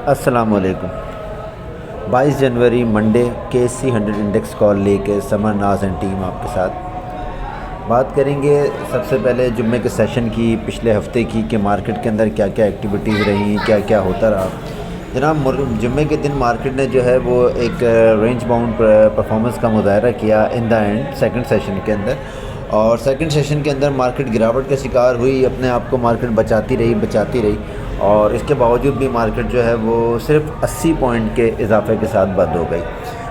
السلام علیکم۔ 22 جنوری Monday KSE 100 index کال لے کے سمر ناز اینڈ ٹیم آپ کے ساتھ بات کریں گے۔ سب سے پہلے جمعے کے سیشن کی، پچھلے ہفتے کی کہ مارکیٹ کے اندر کیا کیا ایکٹیویٹیز رہی، کیا کیا ہوتا رہا۔ جناب جمعے کے دن مارکیٹ نے جو ہے وہ ایک رینج باؤنڈ پرفارمنس کا مظاہرہ کیا ان دا اینڈ سیکنڈ سیشن کے اندر، اور سیکنڈ سیشن کے اندر مارکیٹ گراوٹ کا شکار ہوئی، اپنے آپ کو مارکیٹ بچاتی رہی، اور اس کے باوجود بھی مارکیٹ جو ہے وہ صرف 80 پوائنٹ کے اضافے کے ساتھ بند ہو گئی۔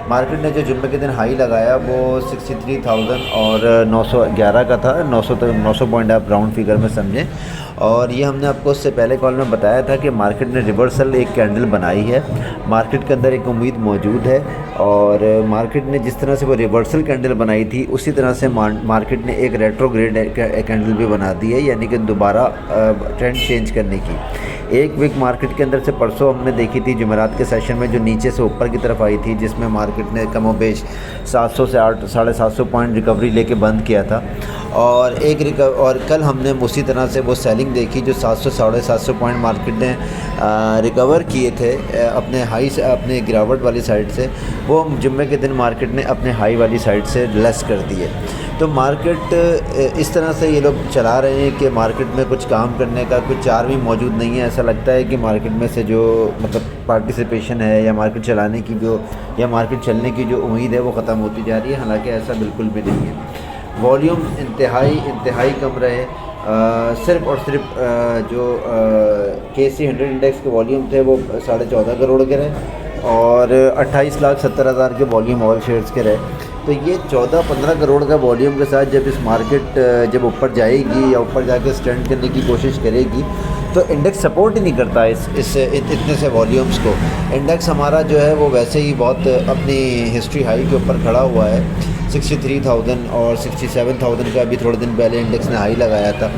مارکیٹ نے جو جمعے کے دن ہائی لگایا وہ 63,000 اور 911 کا تھا، 900 پوائنٹ آپ راؤنڈ فگر میں سمجھیں، اور یہ ہم نے آپ کو اس سے پہلے کال میں بتایا تھا کہ مارکیٹ نے ریورسل ایک کینڈل بنائی ہے، مارکیٹ کے اندر ایک امید موجود ہے، اور مارکیٹ نے جس طرح سے وہ ریورسل کینڈل بنائی تھی اسی طرح سے مارکیٹ نے ایک ریٹروگریڈ کینڈل بھی بنا دی ہے، یعنی کہ دوبارہ ٹرینڈ چینج کرنے کی۔ ایک ویک مارکیٹ کے اندر سے پرسوں ہم نے دیکھی تھی جمعرات کے سیشن میں، جو نیچے سے اوپر کی طرف آئی تھی، جس میں مارکیٹ نے کم و بیش 700 سے 750 پوائنٹ ریکوری لے کے بند کیا تھا، اور کل ہم نے اسی طرح سے وہ سیلنگ دیکھی جو 700 750 پوائنٹ مارکیٹ نے ریکور کیے تھے اپنے ہائی سے، اپنے گراوٹ والی سائڈ سے، وہ جمعے کے دن مارکیٹ نے اپنے ہائی والی سائڈ سے لیس کر دیے۔ تو مارکیٹ اس طرح سے یہ لوگ چلا رہے ہیں کہ مارکیٹ میں کچھ کام کرنے کا کچھ چار بھی موجود نہیں ہے۔ ایسا لگتا ہے کہ مارکیٹ میں سے جو پارٹیسپیشن ہے یا مارکیٹ چلانے کی یا مارکیٹ چلنے کی جو امید ہے وہ ختم ہوتی جا رہی ہے، حالانکہ ایسا بالکل بھی نہیں ہے۔ والیوم انتہائی کم رہے، صرف اور صرف جو KSE 100 انڈیکس کے والیوم تھے وہ 14.5 کروڑ کے رہے، اور 28,70,000 کے والیوم آل شیئرز کے رہے۔ تو یہ 14-15 کروڑ کا والیوم کے ساتھ جب اس مارکیٹ جب اوپر جائے گی یا اوپر جا کے سٹینڈ کرنے کی کوشش کرے گی تو انڈیکس سپورٹ ہی نہیں کرتا اتنے سے والیومز کو۔ انڈیکس ہمارا جو ہے وہ ویسے ہی بہت اپنی ہسٹری ہائی کے اوپر کھڑا ہوا ہے، 63,000 اور 67,000 کا ابھی تھوڑے دن پہلے انڈیکس نے ہائی لگایا تھا،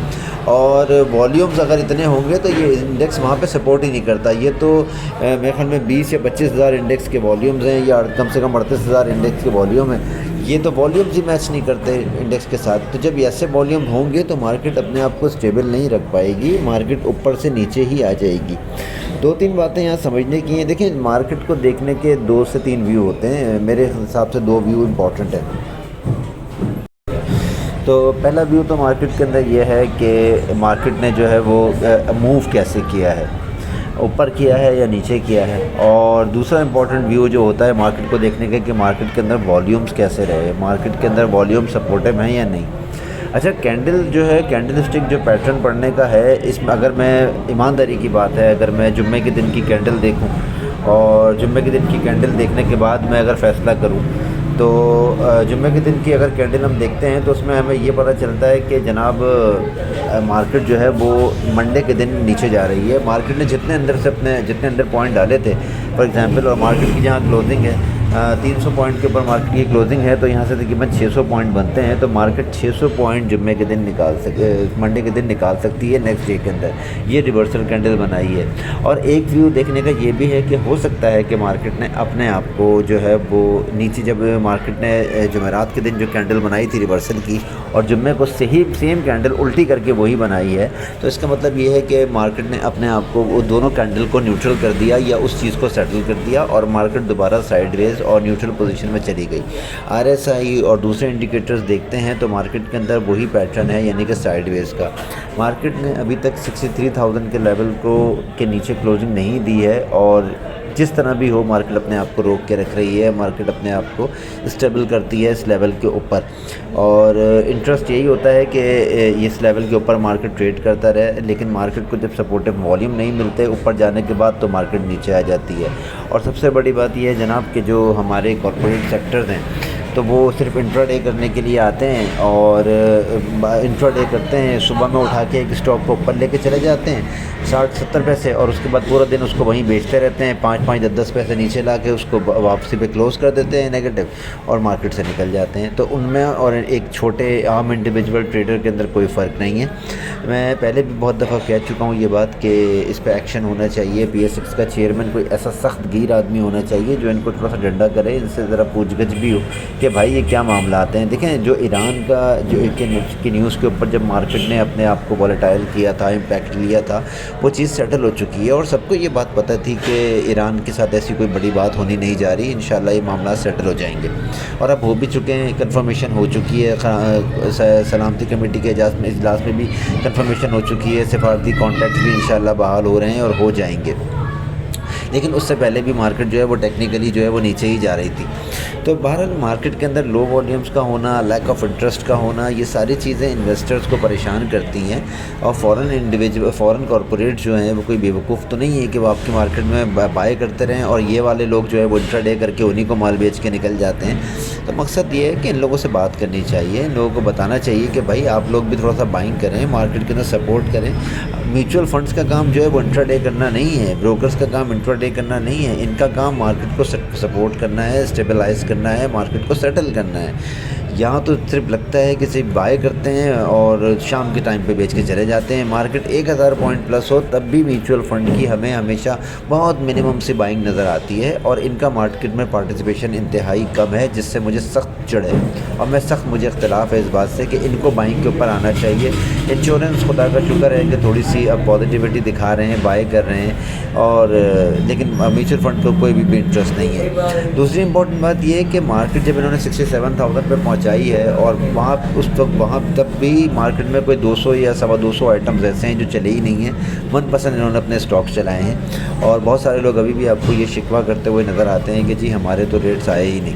اور والیومز اگر اتنے ہوں گے تو یہ انڈیکس وہاں پہ سپورٹ ہی نہیں کرتا۔ یہ تو میرے خیال میں 20 یا 25 ہزار انڈیکس کے والیومز ہیں، یا کم سے کم 38,000 انڈیکس کے والیوم ہیں، یہ تو والیومز ہی میچ نہیں کرتے انڈیکس کے ساتھ۔ تو جب ایسے والیوم ہوں گے تو مارکیٹ اپنے آپ کو اسٹیبل نہیں رکھ پائے گی، مارکیٹ اوپر سے نیچے ہی آ جائے گی۔ 2-3 باتیں یہاں سمجھنے کی ہیں۔ دیکھیں، مارکیٹ کو دیکھنے کے 2 سے 3 ویو ہوتے ہیں، میرے حساب سے 2 ویو امپورٹنٹ ہیں۔ تو پہلا ویو تو مارکیٹ کے اندر یہ ہے کہ مارکیٹ نے جو ہے وہ موو کیسے کیا ہے، اوپر کیا ہے یا نیچے کیا ہے، اور دوسرا امپورٹنٹ ویو جو ہوتا ہے مارکیٹ کو دیکھنے کا کہ مارکیٹ کے اندر والیومز کیسے رہے، مارکیٹ کے اندر والیوم سپورٹیو ہیں یا نہیں۔ اچھا، کینڈل جو ہے، کینڈل اسٹک جو پیٹرن پڑھنے کا ہے، اس میں اگر میں ایمانداری کی بات ہے، اگر میں جمعے کے دن کی کینڈل دیکھوں اور جمعے کے دن کی کینڈل دیکھنے کے بعد میں اگر فیصلہ کروں تو جمعے کے دن کی اگر کینڈل ہم دیکھتے ہیں تو اس میں ہمیں یہ پتہ چلتا ہے کہ جناب مارکیٹ جو ہے وہ منڈے کے دن نیچے جا رہی ہے۔ مارکیٹ نے جتنے اندر پوائنٹ ڈالے تھے، فار ایگزامپل، اور مارکیٹ کی جہاں کلوزنگ ہے 300 پوائنٹ کے اوپر مارکیٹ کی کلوزنگ ہے، تو یہاں سے تقریباً 600 پوائنٹ بنتے ہیں، تو مارکیٹ 600 پوائنٹ جمعے کے دن منڈے کے دن نکال سکتی ہے نیکسٹ ڈے کے اندر۔ یہ ریورسل کینڈل بنائی ہے، اور ایک ویو دیکھنے کا یہ بھی ہے کہ ہو سکتا ہے کہ مارکیٹ نے اپنے آپ کو جو ہے وہ نیچے، جب مارکیٹ نے جمعرات کے دن جو کینڈل بنائی تھی ریورسل کی، اور جمعے کو سیم کینڈل الٹی کر کے وہی بنائی ہے، تو اس کا مطلب یہ ہے کہ مارکیٹ نے اپنے آپ کو وہ دونوں کینڈل کو نیوٹرل کر دیا یا اس چیز کو سیٹل کر دیا، اور مارکیٹ دوبارہ سائیڈ ویز اور نیوٹرل پوزیشن میں چلی گئی۔ RSI اور دوسرے انڈیکیٹرز دیکھتے ہیں تو مارکیٹ کے اندر وہی پیٹرن ہے، یعنی کہ سائیڈ ویز کا۔ مارکیٹ نے ابھی تک 63,000 کے لیول کے نیچے کلوزنگ نہیں دی ہے، اور جس طرح بھی ہو مارکیٹ اپنے آپ کو روک کے رکھ رہی ہے، مارکیٹ اپنے آپ کو اسٹیبل کرتی ہے اس لیول کے اوپر، اور انٹرسٹ یہی ہوتا ہے کہ اس لیول کے اوپر مارکیٹ ٹریڈ کرتا رہے، لیکن مارکیٹ کو جب سپورٹیو والیوم نہیں ملتے اوپر جانے کے بعد تو مارکیٹ نیچے آ جاتی ہے۔ اور سب سے بڑی بات یہ ہے جناب کہ جو ہمارے کارپوریٹ سیکٹرز ہیں تو وہ صرف انٹرا ڈے کرنے کے لیے آتے ہیں، اور انٹرا ڈے کرتے ہیں، صبح میں اٹھا کے ایک اسٹاک کو اوپر لے کے چلے جاتے ہیں 60-70 پیسے، اور اس کے بعد پورا دن اس کو وہیں بیچتے رہتے ہیں، 5-10 پیسے نیچے لا کے اس کو واپسی پہ کلوز کر دیتے ہیں نیگیٹو، اور مارکیٹ سے نکل جاتے ہیں۔ تو ان میں اور ایک چھوٹے عام انڈیویجول ٹریڈر کے اندر کوئی فرق نہیں ہے۔ میں پہلے بھی بہت دفعہ کہہ چکا ہوں یہ بات کہ اس پہ ایکشن ہونا چاہیے۔ PSX کا چیئرمین کوئی ایسا سخت گیر آدمی ہونا چاہیے جو ان کو تھوڑا سا ڈنڈا کرے، ان سے ذرا پوچھ گچھ بھی ہو کہ کہ بھائی یہ کیا معاملات ہیں. دیکھیں جو ایران کا جو کی نیوز کے اوپر جب مارکیٹ نے اپنے آپ کو والیٹائل کیا تھا, امپیکٹ لیا تھا, وہ چیز سیٹل ہو چکی ہے اور سب کو یہ بات پتہ تھی کہ ایران کے ساتھ ایسی کوئی بڑی بات ہونی نہیں جا رہی. انشاءاللہ یہ معاملات سیٹل ہو جائیں گے اور اب ہو بھی چکے ہیں, کنفرمیشن ہو چکی ہے. سلامتی کمیٹی کے اجلاس میں بھی کنفرمیشن ہو چکی ہے. سفارتی کانٹیکٹ بھی انشاءاللہ بحال ہو رہے ہیں اور ہو جائیں گے. لیکن اس سے پہلے بھی مارکیٹ جو ہے وہ ٹیکنیکلی جو ہے وہ نیچے ہی جا رہی تھی. تو بہرحال مارکیٹ کے اندر لو والیومز کا ہونا, لیک آف انٹرسٹ کا ہونا, یہ ساری چیزیں انویسٹرز کو پریشان کرتی ہیں. اور فورن کارپوریٹ جو ہیں وہ کوئی بیوقوف تو نہیں ہے کہ وہ آپ کی مارکیٹ میں بائی کرتے رہیں اور یہ والے لوگ جو ہے وہ انٹرا ڈے کر کے انہی کو مال بیچ کے نکل جاتے ہیں. تو مقصد یہ ہے کہ ان لوگوں سے بات کرنی چاہیے, ان لوگوں کو بتانا چاہیے کہ بھائی آپ لوگ بھی تھوڑا سا بائنگ کریں, مارکیٹ کے اندر سپورٹ کریں. میوچل فنڈز کا کام جو ہے وہ انٹرا ڈے کرنا نہیں ہے, بروکرز کا کام انٹرا ڈے کرنا نہیں ہے. ان کا کام مارکیٹ کو سپورٹ کرنا ہے, اسٹیبلائز کرنا ہے, مارکیٹ کو سیٹل کرنا ہے. یہاں تو صرف لگتا ہے کہ صرف بائی کرتے ہیں اور شام کے ٹائم پہ بیچ کے چلے جاتے ہیں. مارکیٹ 1000 پوائنٹ پلس ہو تب بھی میوچل فنڈ کی ہمیں ہمیشہ بہت منیمم سی بائنگ نظر آتی ہے اور ان کا مارکیٹ میں پارٹیسپیشن انتہائی کم ہے, جس سے مجھے سخت چڑھ ہے اور مجھے اختلاف ہے اس بات سے کہ ان کو بائنگ کے اوپر آنا چاہیے. انشورنس خدا کا شکر ہے کہ تھوڑی سی اب پازیٹیوٹی دکھا رہے ہیں, بائی کر رہے ہیں, اور لیکن میوچل فنڈ کو کوئی بھی انٹرسٹ نہیں ہے. دوسری امپورٹنٹ بات یہ ہے کہ مارکیٹ جب انہوں نے 67,000 پہ پہنچائی ہے اور وہاں اس وقت تب بھی مارکیٹ میں کوئی 200 یا 250 آئٹمز ایسے ہیں جو چلے ہی نہیں ہیں. من پسند انہوں نے اپنے اسٹاک چلائے ہیں اور بہت سارے لوگ ابھی بھی آپ کو یہ شکوہ کرتے ہوئے نظر آتے ہیں کہ جی ہمارے تو ریٹس آئے ہی نہیں,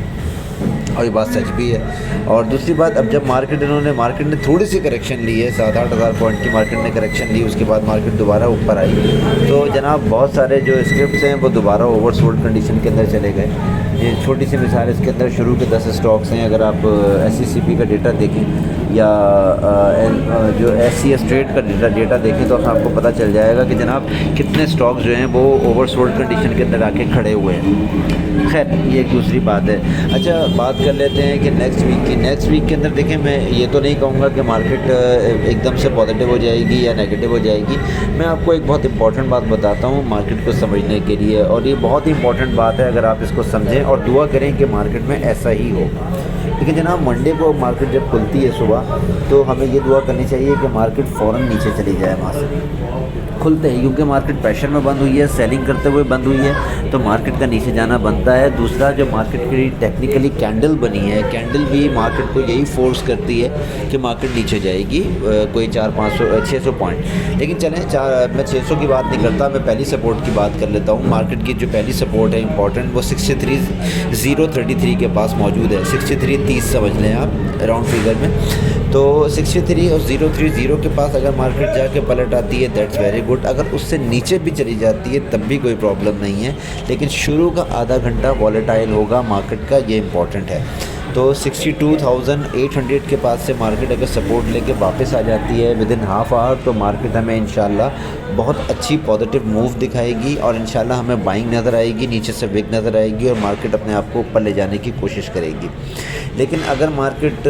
اور یہ بات سچ بھی ہے. اور دوسری بات, اب جب مارکیٹ نے تھوڑی سی کریکشن لی ہے, 7-8 ہزار پوائنٹ کی مارکیٹ نے کریکشن لی, اس کے بعد مارکیٹ دوبارہ اوپر آئی, تو جناب بہت سارے جو اسکرپٹس ہیں وہ دوبارہ اوور سولڈ کنڈیشن کے اندر چلے گئے. یہ چھوٹی سی مثال, اس کے اندر شروع کے 10 اسٹاکس ہیں. اگر آپ SECP کا ڈیٹا دیکھیں یا جو SCS ٹریڈ کا ڈیٹا دیکھیں تو آپ کو پتہ چل جائے گا کہ جناب کتنے اسٹاکس جو ہیں وہ اوور سولڈ کنڈیشن کے اندر آ کے کھڑے ہوئے ہیں. خیر یہ ایک دوسری بات ہے. اچھا بات کر لیتے ہیں کہ نیکسٹ ویک کے اندر دیکھیں, میں یہ تو نہیں کہوں گا کہ مارکیٹ ایک دم سے پازیٹیو ہو جائے گی یا نیگیٹو ہو جائے گی. میں آپ کو ایک بہت امپورٹنٹ بات بتاتا ہوں مارکیٹ کو سمجھنے کے لیے, اور یہ بہت ہی امپورٹنٹ بات ہے. اگر آپ اس کو سمجھیں اور دعا کریں کہ مارکیٹ میں ایسا ہی ہو. لیکن جناب منڈے کو مارکیٹ جب کھلتی ہے صبح تو ہمیں یہ دعا کرنی چاہیے کہ مارکیٹ فوراً نیچے چلی جائے وہاں سے کھلتے ہیں, کیونکہ مارکیٹ پریشر میں بند ہوئی ہے, سیلنگ کرتے ہوئے بند ہوئی ہے, تو مارکیٹ کا نیچے جانا بنتا ہے. دوسرا جو مارکیٹ کی ٹیکنیکلی کینڈل بنی ہے, کینڈل بھی مارکیٹ کو یہی فورس کرتی ہے کہ مارکیٹ نیچے جائے گی کوئی 400-500-600 پوائنٹ. لیکن چلیں میں 600 کی بات نہیں کرتا, میں پہلی سپورٹ کی بات کر لیتا ہوں. مارکیٹ کی جو پہلی سپورٹ ہے امپورٹنٹ, وہ 63,033 کے پاس موجود ہے. 63.30 سمجھ لیں آپ راؤنڈ فگر میں. تو 63 اور 030 کے پاس اگر مارکیٹ جا کے پلٹ آتی ہے دیٹس ویری گڈ. اگر اس سے نیچے بھی چلی جاتی ہے تب بھی کوئی پرابلم نہیں ہے, لیکن شروع کا آدھا گھنٹہ والیٹائل ہوگا مارکیٹ کا, یہ امپورٹنٹ ہے. تو 62,800 کے پاس سے مارکیٹ اگر سپورٹ لے کے واپس آ جاتی ہے ود ان ہاف آور, تو مارکیٹ ہمیں انشاءاللہ بہت اچھی پازیٹیو موو دکھائے گی اور انشاءاللہ ہمیں بائنگ نظر آئے گی, نیچے سے وک نظر آئے گی اور مارکیٹ اپنے آپ کو اوپر لے جانے کی کوشش کرے گی. لیکن اگر مارکیٹ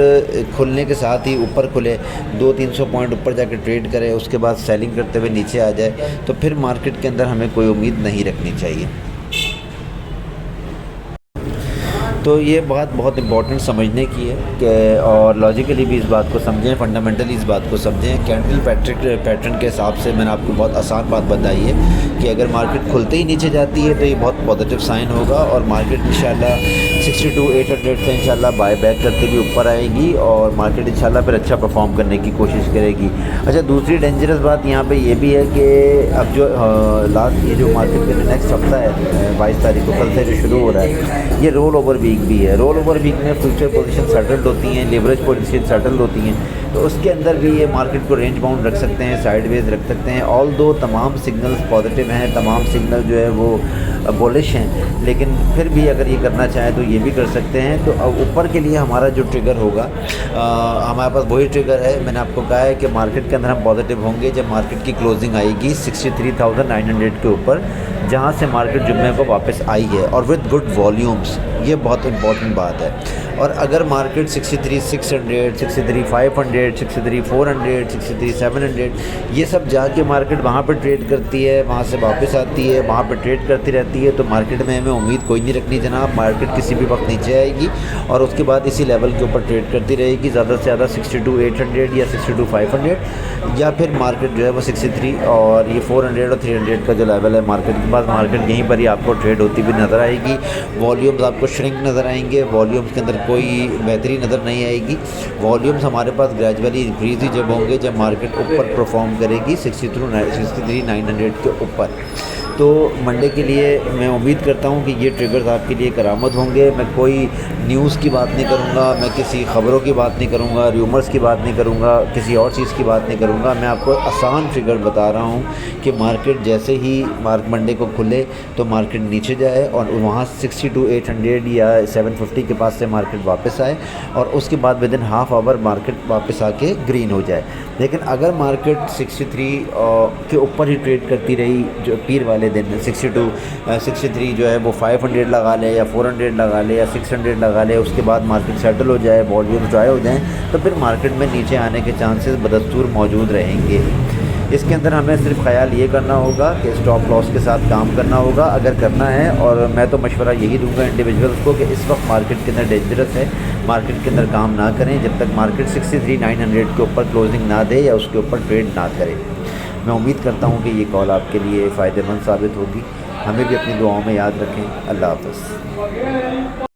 کھلنے کے ساتھ ہی اوپر کھلے, 200-300 پوائنٹ اوپر جا کے ٹریڈ کرے, اس کے بعد سیلنگ کرتے ہوئے نیچے آ جائے, تو پھر مارکیٹ کے اندر ہمیں کوئی امید نہیں رکھنی چاہیے. تو یہ بات بہت امپورٹنٹ سمجھنے کی ہے کہ اور لاجیکلی بھی اس بات کو سمجھیں, فنڈامنٹلی اس بات کو سمجھیں. کینڈل پیٹرن کے حساب سے میں نے آپ کو بہت آسان بات بتائی ہے کہ اگر مارکیٹ کھلتے ہی نیچے جاتی ہے تو یہ بہت پازیٹیو سائن ہوگا اور مارکیٹ انشاءاللہ 62,800 سے انشاءاللہ بائی بیک کرتے ہوئے اوپر آئے گی اور مارکیٹ انشاءاللہ پھر اچھا پرفارم کرنے کی کوشش کرے گی. اچھا دوسری ڈینجرس بات یہاں پہ یہ بھی ہے کہ اب جو یہ جو مارکیٹ کے نیکسٹ ہفتہ ہے 22 تاریخ کو, کل سے جو شروع ہو رہا ہے, یہ رول اوور ویک بھی ہے. رول اوور ویک میں فیوچر پوزیشن سیٹلڈ ہوتی ہیں, لیوریج پوزیشن سیٹلڈ ہوتی ہیں, تو اس کے اندر بھی یہ مارکیٹ کو رینج باؤنڈ رکھ سکتے ہیں, سائیڈ ویز رکھ سکتے ہیں. آل دو تمام سگنلز پازیٹیو ہیں, تمام سگنل جو ہے وہ بولش ہیں, لیکن پھر بھی اگر یہ کرنا چاہیں تو یہ بھی کر سکتے ہیں. تو اوپر کے لیے ہمارا جو ٹریگر ہوگا, ہمارے پاس وہی ٹریگر ہے. میں نے آپ کو کہا ہے کہ مارکیٹ کے اندر ہم پازیٹیو ہوں گے جب مارکیٹ کی کلوزنگ آئے گی 63,900 کے اوپر, جہاں سے مارکیٹ جمعے کو واپس آئی ہے اور وتھ گڈ والیومز. یہ بہت امپورٹنٹ بات ہے. اور اگر مارکیٹ 63,600 63,500 63,400 63,700 یہ سب جا کے مارکیٹ وہاں پہ ٹریڈ کرتی ہے، وہاں سے واپس آتی ہے، وہاں پہ ٹریڈ کرتی رہتی ہے، تو مارکیٹ میں ہمیں امید کوئی نہیں رکھنی جناب. مارکیٹ کسی بھی وقت نیچے آئے گی اور اس کے بعد اسی لیول کے اوپر ٹریڈ کرتی رہے گی، زیادہ سے زیادہ 62,800 یا 62,500، یا پھر مارکیٹ جو ہے وہ 63 اور یہ 400 اور 300 کا جو لیول ہے مارکیٹ کے بعد، مارکیٹ یہیں پر ہی آپ کو ٹریڈ ہوتی بھی نظر آئے گی. والیومز آپ کو شرنک نظر آئیں گے، والیومز کے اندر کوئی بہتری نظر نہیں آئے گی. والیومز ہمارے پاس گریجولی انکریز ہی جب ہوں گے جب مارکیٹ اوپر پرفارم کرے گی 63,900 کے اوپر. تو منڈے کے لیے میں امید کرتا ہوں کہ یہ ٹریگرز آپ کے لیے کرامت ہوں گے. میں کوئی نیوز کی بات نہیں کروں گا، میں کسی خبروں کی بات نہیں کروں گا، ریومرز کی بات نہیں کروں گا، کسی اور چیز کی بات نہیں کروں گا. میں آپ کو آسان فگر بتا رہا ہوں کہ مارکیٹ جیسے ہی منڈے کو کھلے تو مارکیٹ نیچے جائے اور وہاں 62,800 یا 750 کے پاس سے مارکیٹ واپس آئے اور اس کے بعد with in half our market واپس آ کے گرین ہو جائے. لیکن اگر مارکیٹ 63 کے اوپر ہی ٹریڈ کرتی رہی جو پیر والے دن 63 جو ہے وہ 500 لگا لے یا 400 لگا لے یا 600 لگا لے، اس کے بعد مارکیٹ سیٹل ہو جائے، والیوم ڈرائی ہو جائیں، تو پھر مارکیٹ میں نیچے آنے کے چانسز بدستور موجود رہیں گے. اس کے اندر ہمیں صرف خیال یہ کرنا ہوگا کہ اسٹاپ لاس کے ساتھ کام کرنا ہوگا اگر کرنا ہے. اور میں تو مشورہ یہی دوں گا انڈیویجولس کو کہ اس وقت مارکیٹ کے اندر ڈینجرس ہے، مارکیٹ کے اندر کام نہ کریں جب تک مارکیٹ 63,900 کے اوپر کلوزنگ نہ دے یا اس کے اوپر ٹریڈ نہ کرے. میں امید کرتا ہوں کہ یہ کال آپ کے لیے فائدہ مند ثابت ہوگی. ہمیں بھی اپنی دعاؤں میں یاد رکھیں. اللہ حافظ.